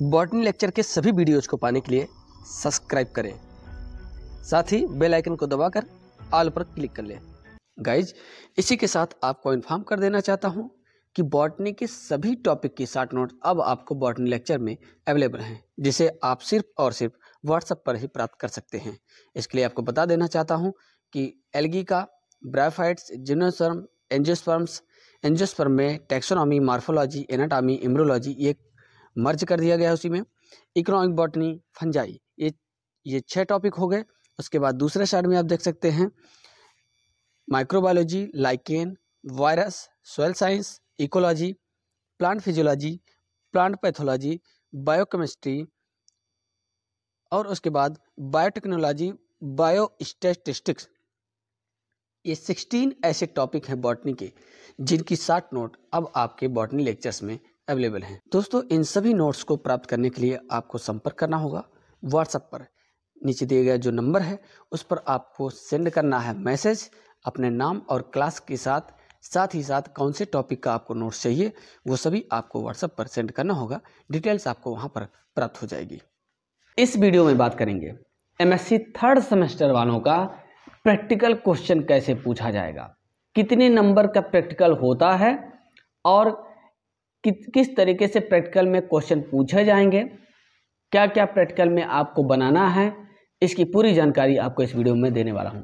Botany lecture के सभी videos को पाने के लिए सब्सक्राइब करें, साथ ही बेल आइकन को दबाकर ऑल पर क्लिक कर लें। गाइज, इसी के साथ आपको इन्फॉर्म कर देना चाहता हूं कि बॉटनी के सभी टॉपिक की शॉर्ट नोट अब आपको बॉटनी लेक्चर में अवेलेबल हैं, जिसे आप सिर्फ और सिर्फ व्हाट्सएप पर ही प्राप्त कर सकते हैं। इसके लिए आपको बता देना चाहता हूं कि एल्गी का, ब्रायोफाइट्स, जिम्नोस्पर्म, एंजियोस्पर्म में टैक्सोनॉमी, मॉर्फोलॉजी, एनाटॉमी, इम्ब्रोलॉजी ये मर्ज कर दिया गया है। उसी में इकोनॉमिक बॉटनी, फंजाई, ये 6 टॉपिक हो गए। उसके बाद दूसरे साइड में आप देख सकते हैं microbiology, lichen, virus, soil science, ecology, plant physiology, plant pathology, biochemistry और उसके बाद बायोटेक्नोलॉजी, बायोस्टैटिस्टिक्स। ये 16 ऐसे टॉपिक हैं बॉटनी के जिनकी शॉर्ट नोट अब आपके बॉटनी लेक्चर्स में अवेलेबल हैं। दोस्तों, इन सभी नोट्स को प्राप्त करने के लिए आपको संपर्क करना होगा व्हाट्सएप पर। नीचे दिए गया जो नंबर है उस पर आपको सेंड करना है मैसेज अपने नाम और क्लास के साथ ही साथ कौन से टॉपिक का आपको नोट्स चाहिए वो सभी आपको व्हाट्सएप पर सेंड करना होगा। डिटेल्स आपको वहाँ पर प्राप्त हो जाएगी। इस वीडियो में बात करेंगे एमएससी थर्ड सेमेस्टर वालों का प्रैक्टिकल क्वेश्चन कैसे पूछा जाएगा, कितने नंबर का प्रैक्टिकल होता है और किस तरीके से प्रैक्टिकल में क्वेश्चन पूछे जाएंगे, क्या क्या प्रैक्टिकल में आपको बनाना है, इसकी पूरी जानकारी आपको इस वीडियो में देने वाला हूं।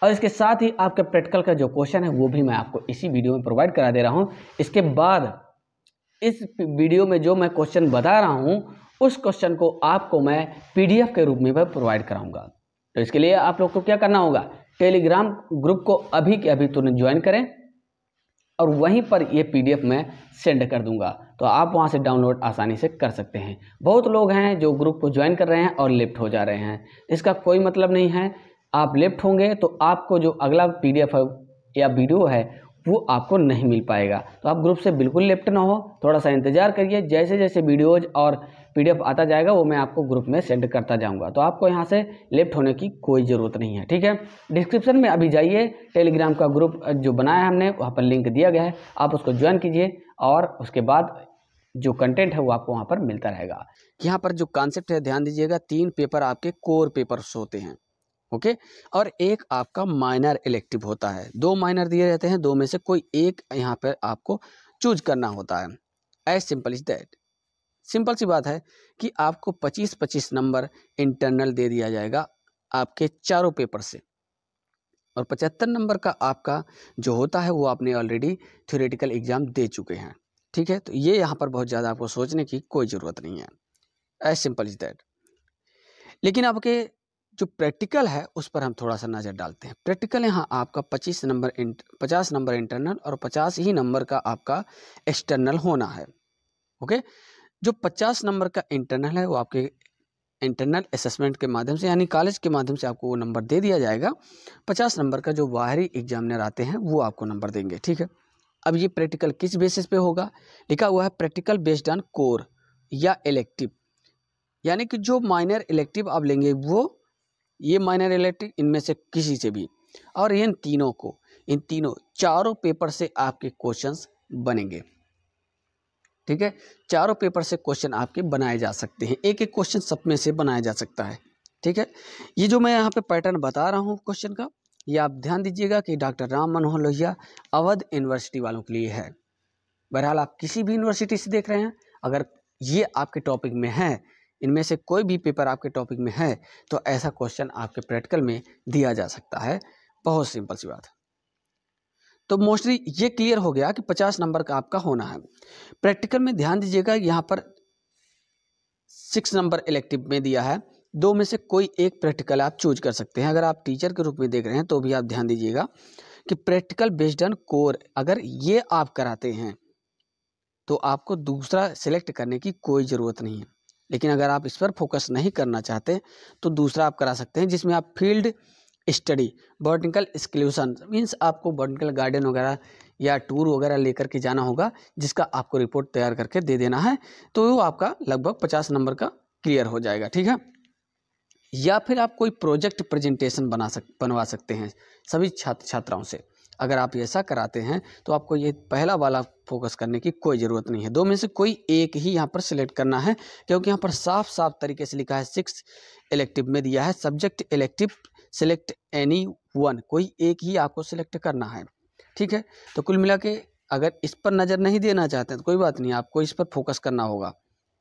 और इसके साथ ही आपके प्रैक्टिकल का जो क्वेश्चन है वो भी मैं आपको इसी वीडियो में प्रोवाइड करा दे रहा हूं। इसके बाद इस वीडियो में जो मैं क्वेश्चन बता रहा हूं उस क्वेश्चन को आपको मैं पीडीएफ के रूप में प्रोवाइड कराऊंगा। तो इसके लिए आप लोग को क्या करना होगा, टेलीग्राम ग्रुप को अभी के अभी तुरंत ज्वाइन करें और वहीं पर ये पीडीएफ मैं सेंड कर दूंगा, तो आप वहां से डाउनलोड आसानी से कर सकते हैं। बहुत लोग हैं जो ग्रुप को ज्वाइन कर रहे हैं और लेफ्ट हो जा रहे हैं, इसका कोई मतलब नहीं है। आप लेफ्ट होंगे तो आपको जो अगला पीडीएफ है या वीडियो है वो आपको नहीं मिल पाएगा। तो आप ग्रुप से बिल्कुल लेफ्ट ना हो, थोड़ा सा इंतजार करिए। जैसे जैसे वीडियोज और पीडीएफ आता जाएगा वो मैं आपको ग्रुप में सेंड करता जाऊंगा, तो आपको यहाँ से लेफ्ट होने की कोई ज़रूरत नहीं है। ठीक है, डिस्क्रिप्शन में अभी जाइए, टेलीग्राम का ग्रुप जो बनाया है हमने वहाँ पर लिंक दिया गया है, आप उसको ज्वाइन कीजिए और उसके बाद जो कंटेंट है वो आपको वहाँ पर मिलता रहेगा। यहाँ पर जो कॉन्सेप्ट है ध्यान दीजिएगा, 3 पेपर आपके कोर पेपर्स होते हैं, ओके, और एक आपका माइनर इलेक्टिव होता है। 2 माइनर दिए रहते हैं, 2 में से कोई एक यहाँ पर आपको चूज करना होता है। As simple is that. Simple सी बात है कि आपको 25-25 नंबर इंटरनल दे दिया जाएगा आपके चारों पेपर से, और 75 नंबर का आपका जो होता है वो आपने ऑलरेडी थ्योरेटिकल एग्जाम दे चुके हैं। ठीक है, तो ये यहाँ पर बहुत ज़्यादा आपको सोचने की कोई ज़रूरत नहीं है। As simple is that. लेकिन आपके जो प्रैक्टिकल है उस पर हम थोड़ा सा नज़र डालते हैं। प्रैक्टिकल यहाँ आपका 50 नंबर इंटरनल और 50 ही नंबर का आपका एक्सटर्नल होना है। ओके, जो 50 नंबर का इंटरनल है वो आपके इंटरनल असेसमेंट के माध्यम से यानी कॉलेज के माध्यम से आपको वो नंबर दे दिया जाएगा। 50 नंबर का जो बाहरी एग्जामिनर आते हैं वो आपको नंबर देंगे। ठीक है, अब ये प्रैक्टिकल किस बेसिस पे होगा, लिखा हुआ है प्रैक्टिकल बेस्ड ऑन कोर या इलेक्टिव, यानी कि जो माइनर इलेक्टिव आप लेंगे वो ये माइनर इलेक्टिव इनमें से किसी से भी, और इन तीनों चारों पेपर से आपके क्वेश्चंस बनेंगे। ठीक है, चारों पेपर से क्वेश्चन आपके बनाए जा सकते हैं, एक एक क्वेश्चन सब में से बनाया जा सकता है। ठीक है, ये जो मैं यहाँ पे पैटर्न बता रहा हूँ क्वेश्चन का, ये आप ध्यान दीजिएगा कि डॉक्टर राम मनोहर लोहिया अवध यूनिवर्सिटी वालों के लिए है। बहरहाल आप किसी भी यूनिवर्सिटी से देख रहे हैं, अगर ये आपके टॉपिक में है, इनमें से कोई भी पेपर आपके टॉपिक में है, तो ऐसा क्वेश्चन आपके प्रैक्टिकल में दिया जा सकता है। बहुत सिंपल सी बात है। तो मोस्टली ये क्लियर हो गया कि 50 नंबर का आपका होना है। प्रैक्टिकल में ध्यान दीजिएगा, यहाँ पर 6 नंबर इलेक्टिव में दिया है, 2 में से कोई एक प्रैक्टिकल आप चूज कर सकते हैं। अगर आप टीचर के रूप में देख रहे हैं तो भी आप ध्यान दीजिएगा कि प्रैक्टिकल बेस्ड ऑन कोर अगर ये आप कराते हैं तो आपको दूसरा सिलेक्ट करने की कोई ज़रूरत नहीं है। लेकिन अगर आप इस पर फोकस नहीं करना चाहते तो दूसरा आप करा सकते हैं, जिसमें आप field study, botanical exclusion means आपको बॉटनिकल गार्डन वगैरह या टूर वगैरह लेकर के जाना होगा, जिसका आपको रिपोर्ट तैयार करके दे देना है, तो वो आपका लगभग 50 नंबर का क्लियर हो जाएगा। ठीक है, या फिर आप कोई प्रोजेक्ट प्रेजेंटेशन बनवा सकते हैं सभी छात्र छात्राओं से। अगर आप ऐसा कराते हैं तो आपको ये पहला वाला फोकस करने की कोई ज़रूरत नहीं है। दो में से कोई एक ही यहाँ पर सिलेक्ट करना है, क्योंकि यहाँ पर साफ साफ तरीके से लिखा है 6 इलेक्टिव में दिया है subject elective select any one, कोई एक ही आपको सिलेक्ट करना है। ठीक है, तो कुल मिला के अगर इस पर नज़र नहीं देना चाहते हैं तो कोई बात नहीं, आपको इस पर फोकस करना होगा।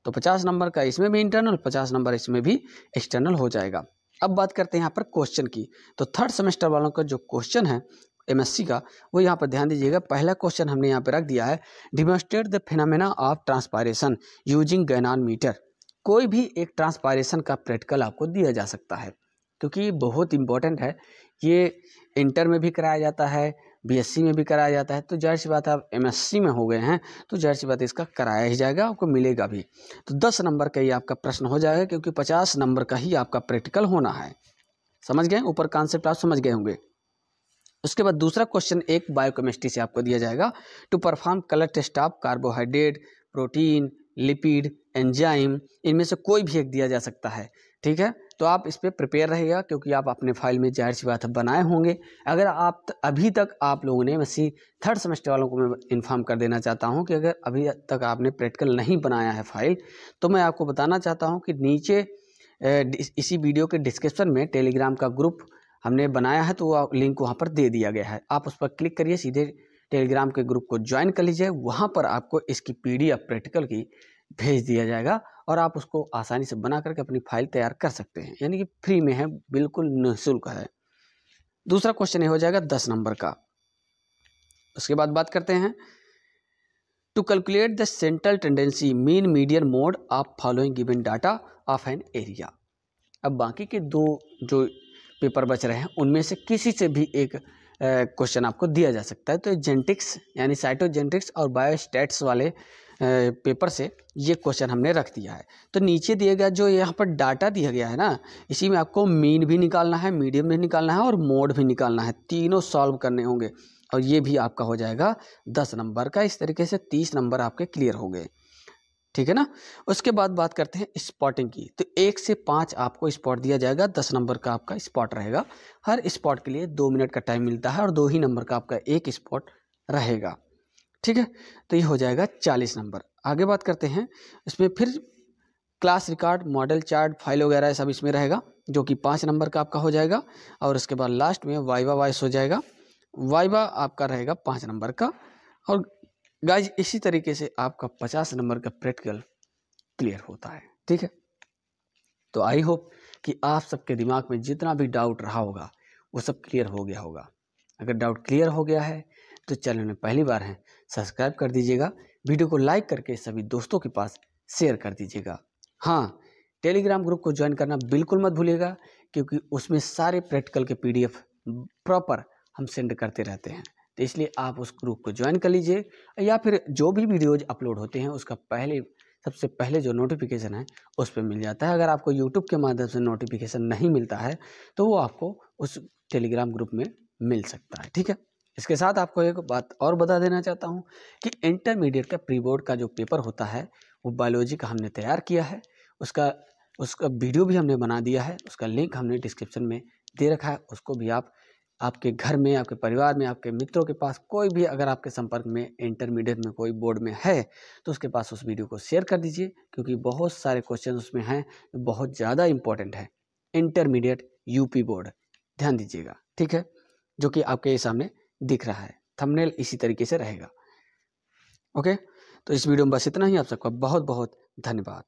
तो 50 नंबर का इसमें भी इंटरनल, 50 नंबर इसमें भी एक्सटर्नल हो जाएगा। अब बात करते हैं यहाँ पर क्वेश्चन की। तो थर्ड सेमेस्टर वालों का जो क्वेश्चन है एमएससी का, वो यहाँ पर ध्यान दीजिएगा। पहला क्वेश्चन हमने यहाँ पर रख दिया है, demonstrate the phenomena of transpiration using ganometer. कोई भी एक ट्रांसपायरेशन का प्रैक्टिकल आपको दिया जा सकता है, क्योंकि ये बहुत इंपॉर्टेंट है। ये इंटर में भी कराया जाता है, बीएससी में भी कराया जाता है। तो जाहिर सी बात है आप एमएससी में हो गए हैं तो जाहिर सी बात है इसका कराया ही जाएगा, आपको मिलेगा भी। तो 10 नंबर का ये आपका प्रश्न हो जाएगा, क्योंकि 50 नंबर का ही आपका प्रैक्टिकल होना है। समझ गए, ऊपर कॉन्सेप्ट आप समझ गए होंगे। उसके बाद दूसरा क्वेश्चन एक बायोकेमिस्ट्री से आपको दिया जाएगा, to perform colour test of carbohydrate, protein, lipid, enzyme, इनमें से कोई भी एक दिया जा सकता है। ठीक है, तो आप इस पर प्रिपेयर रहिएगा, क्योंकि आप अपने फाइल में जाहिर सी बात है बनाए होंगे। अगर आप अभी तक आप लोगों ने एमएससी थर्ड सेमेस्टर वालों को मैं इन्फॉर्म कर देना चाहता हूं कि अगर अभी तक आपने प्रैक्टिकल नहीं बनाया है फाइल, तो मैं आपको बताना चाहता हूं कि नीचे इसी वीडियो के डिस्क्रिप्शन में टेलीग्राम का ग्रुप हमने बनाया है, तो लिंक वहाँ पर दे दिया गया है। आप उस पर क्लिक करिए, सीधे टेलीग्राम के ग्रुप को ज्वाइन कर लीजिए। वहाँ पर आपको इसकी PDF प्रैक्टिकल की भेज दिया जाएगा और आप उसको आसानी से बना करके अपनी फाइल तैयार कर सकते हैं, यानी कि फ्री में है, बिल्कुल निःशुल्क है। दूसरा क्वेश्चन ये हो जाएगा 10 नंबर का। उसके बाद बात करते हैं, to calculate the central tendency mean median mode of following given data of an area. अब बाकी के दो जो पेपर बच रहे हैं उनमें से किसी से भी एक क्वेश्चन आपको दिया जा सकता है। तो जेनेटिक्स यानी साइटोजेनेटिक्स और बायोस्टैट्स वाले पेपर से ये क्वेश्चन हमने रख दिया है। तो नीचे दिए गया जो यहाँ पर डाटा दिया गया है ना, इसी में आपको मीन भी निकालना है, मीडियम भी निकालना है और मोड भी निकालना है। तीनों सॉल्व करने होंगे और ये भी आपका हो जाएगा 10 नंबर का। इस तरीके से 30 नंबर आपके क्लियर हो गए। ठीक है ना। उसके बाद बात करते हैं स्पॉटिंग की। तो 1 से 5 आपको स्पॉट दिया जाएगा, 10 नंबर का आपका स्पॉट रहेगा। हर स्पॉट के लिए 2 मिनट का टाइम मिलता है और 2 ही नंबर का आपका एक स्पॉट रहेगा। ठीक है, तो ये हो जाएगा 40 नंबर। आगे बात करते हैं, इसमें फिर class record, model chart, file वगैरह सब इसमें रहेगा, जो कि 5 नंबर का आपका हो जाएगा। और उसके बाद लास्ट में वाइवा वॉइस हो जाएगा। वाइवा आपका रहेगा 5 नंबर का। और गाइज इसी तरीके से आपका 50 नंबर का प्रैक्टिकल क्लियर होता है। ठीक है, तो आई होप कि आप सबके दिमाग में जितना भी डाउट रहा होगा वो सब क्लियर हो गया होगा। अगर डाउट क्लियर हो गया है तो चैनल में पहली बार है सब्सक्राइब कर दीजिएगा, वीडियो को लाइक करके सभी दोस्तों के पास शेयर कर दीजिएगा। हाँ, टेलीग्राम ग्रुप को ज्वाइन करना बिल्कुल मत भूलिएगा, क्योंकि उसमें सारे प्रैक्टिकल के PDF प्रॉपर हम सेंड करते रहते हैं। तो इसलिए आप उस ग्रुप को ज्वाइन कर लीजिए, या फिर जो भी वीडियोज अपलोड होते हैं उसका सबसे पहले जो नोटिफिकेशन है उस पर मिल जाता है। अगर आपको यूट्यूब के माध्यम से नोटिफिकेशन नहीं मिलता है तो वो आपको उस टेलीग्राम ग्रुप में मिल सकता है। ठीक है, इसके साथ आपको एक बात और बता देना चाहता हूँ कि इंटरमीडिएट का प्री बोर्ड का जो पेपर होता है वो बायोलॉजी का हमने तैयार किया है। उसका वीडियो भी हमने बना दिया है, उसका लिंक हमने डिस्क्रिप्शन में दे रखा है। उसको भी आप आपके घर में, आपके परिवार में, आपके मित्रों के पास कोई भी अगर आपके संपर्क में इंटरमीडिएट में कोई बोर्ड में है तो उसके पास उस वीडियो को शेयर कर दीजिए, क्योंकि बहुत सारे क्वेश्चन उसमें हैं जो बहुत ज़्यादा इंपॉर्टेंट है। इंटरमीडिएट यूपी बोर्ड, ध्यान दीजिएगा। ठीक है, जो कि आपके सामने दिख रहा है, थंबनेल इसी तरीके से रहेगा। ओके, तो इस वीडियो में बस इतना ही। आप सबका बहुत बहुत धन्यवाद।